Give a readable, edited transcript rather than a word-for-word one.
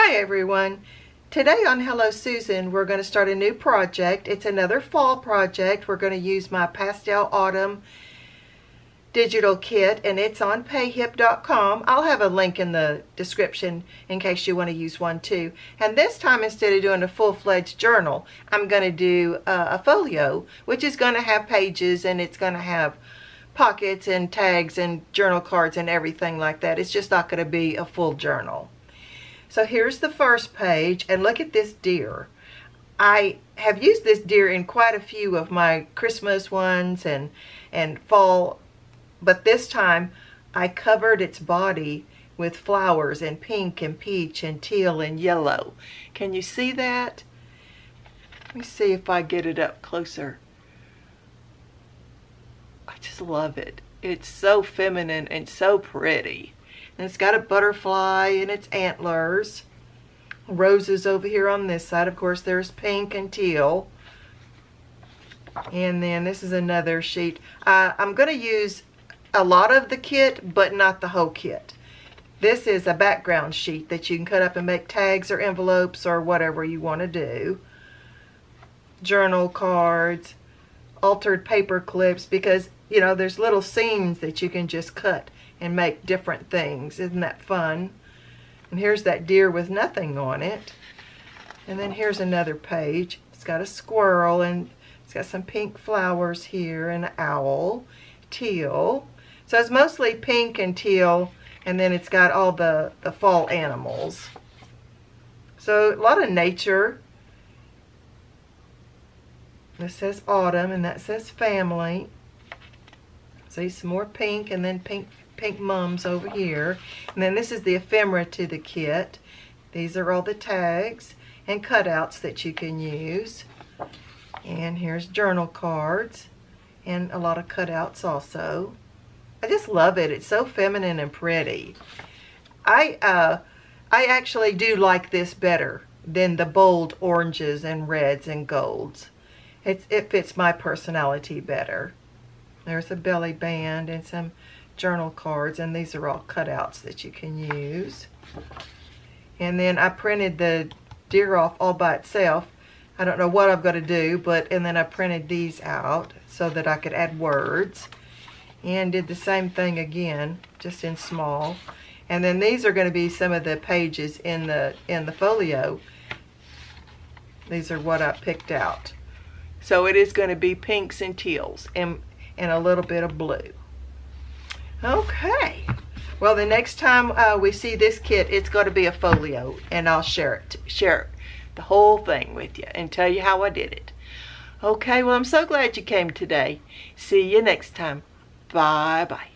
Hi everyone. Today on Hello Susan we're going to start a new project. It's another fall project. We're going to use my Pastel Autumn digital kit and it's on payhip.com. I'll have a link in the description in case you want to use one too. And this time, instead of doing a full-fledged journal, I'm going to do a folio, which is going to have pages and it's going to have pockets and tags and journal cards and everything like that. It's just not going to be a full journal. So here's the first page, and look at this deer. I have used this deer in quite a few of my Christmas ones and fall, but this time I covered its body with flowers in pink and peach and teal and yellow. Can you see that? Let me see if I get it up closer. I just love it. It's so feminine and so pretty. And it's got a butterfly and its antlers. Roses over here on this side. Of course, there's pink and teal. And then this is another sheet. I'm going to use a lot of the kit, but not the whole kit. This is a background sheet that you can cut up and make tags or envelopes or whatever you want to do. Journal cards, altered paper clips, because, you know, there's little seams that you can just cut and make different things. Isn't that fun? And here's that deer with nothing on it. And then here's another page. It's got a squirrel and it's got some pink flowers here and an owl. Teal. So it's mostly pink and teal, and then it's got all the fall animals. So a lot of nature. This says autumn and that says family. See, some more pink and then pink mums over here. And then this is the ephemera to the kit. These are all the tags and cutouts that you can use. And here's journal cards and a lot of cutouts also. I just love it. It's so feminine and pretty. I actually do like this better than the bold oranges and reds and golds. It fits my personality better. There's a belly band and some journal cards, and these are all cutouts that you can use. And then I printed the deer off all by itself. I don't know what I'm going to do, and then I printed these out so that I could add words, and did the same thing again, just in small. And then these are going to be some of the pages in the folio. These are what I picked out. So it is going to be pinks and teals and a little bit of blue. Okay. Well, the next time we see this kit, it's going to be a folio, and I'll share the whole thing with you and tell you how I did it. Okay, well, I'm so glad you came today. See you next time. Bye-bye.